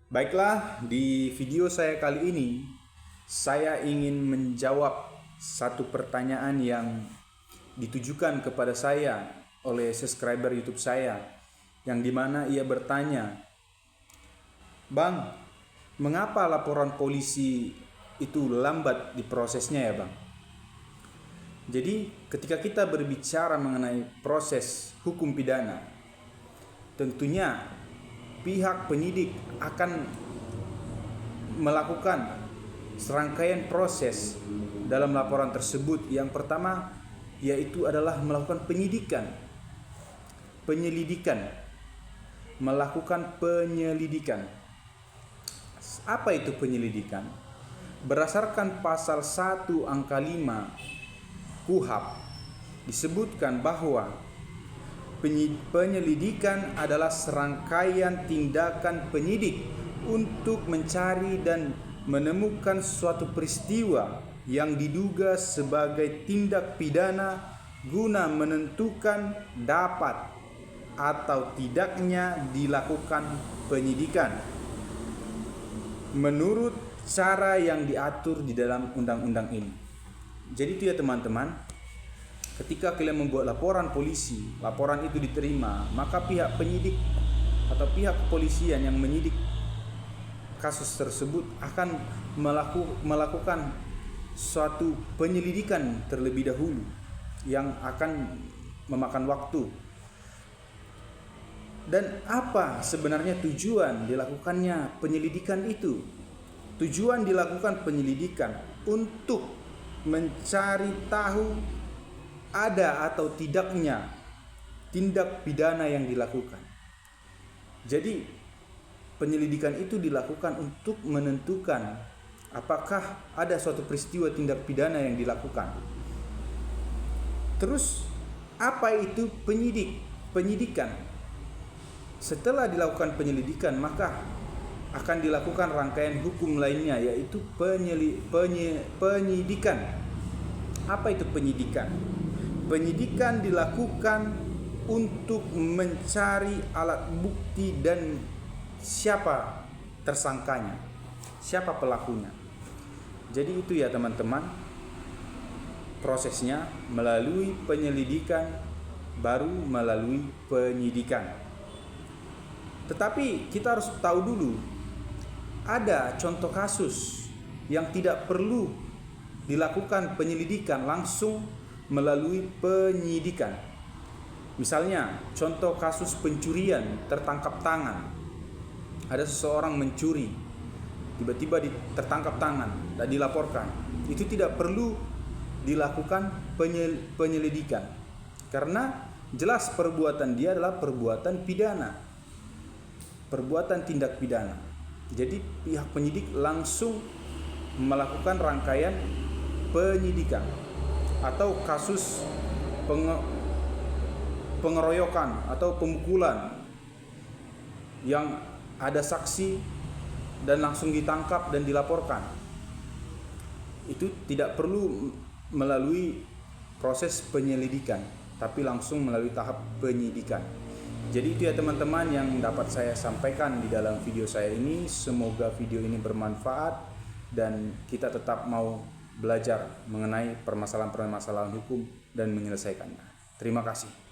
Baiklah, di video saya kali ini saya ingin menjawab satu pertanyaan yang ditujukan kepada saya oleh subscriber YouTube saya, yang dimana ia bertanya, "Bang, mengapa laporan polisi itu lambat di prosesnya ya Bang?" Jadi ketika kita berbicara mengenai proses hukum pidana, tentunya pihak penyidik akan melakukan serangkaian proses dalam laporan tersebut. Yang pertama yaitu adalah melakukan melakukan penyelidikan. Apa itu penyelidikan? Berdasarkan pasal 1 angka 5 KUHP disebutkan bahwa penyelidikan adalah serangkaian tindakan penyidik untuk mencari dan menemukan suatu peristiwa yang diduga sebagai tindak pidana guna menentukan dapat atau tidaknya dilakukan penyidikan menurut cara yang diatur di dalam undang-undang ini. Jadi itu ya teman-teman, ketika kalian membuat laporan polisi, laporan itu diterima, maka pihak penyidik atau pihak kepolisian yang menyidik kasus tersebut akan melakukan suatu penyelidikan terlebih dahulu yang akan memakan waktu. Dan apa sebenarnya tujuan dilakukannya penyelidikan itu? Tujuan dilakukan penyelidikan untuk mencari tahu ada atau tidaknya tindak pidana yang dilakukan. Jadi penyelidikan itu dilakukan untuk menentukan apakah ada suatu peristiwa tindak pidana yang dilakukan. Terus apa itu penyidikan? Setelah dilakukan penyelidikan, maka akan dilakukan rangkaian hukum lainnya, yaitu penyidikan. Apa itu penyidikan? Penyidikan dilakukan untuk mencari alat bukti dan siapa tersangkanya, siapa pelakunya. Jadi itu ya teman-teman, prosesnya melalui penyelidikan baru melalui penyidikan. Tetapi kita harus tahu dulu, ada contoh kasus yang tidak perlu dilakukan penyelidikan, langsung melalui penyidikan. Misalnya contoh kasus pencurian tertangkap tangan. Ada seseorang mencuri, tiba-tiba tertangkap tangan dan dilaporkan. Itu tidak perlu dilakukan penyelidikan, karena jelas perbuatan dia adalah perbuatan pidana, perbuatan tindak pidana. Jadi pihak penyidik langsung melakukan rangkaian penyidikan. Atau kasus pengeroyokan atau pemukulan yang ada saksi dan langsung ditangkap dan dilaporkan, itu tidak perlu melalui proses penyelidikan, tapi langsung melalui tahap penyidikan. Jadi itu ya teman-teman yang dapat saya sampaikan di dalam video saya ini. Semoga video ini bermanfaat dan kita tetap mau belajar mengenai permasalahan-permasalahan hukum dan menyelesaikannya. Terima kasih.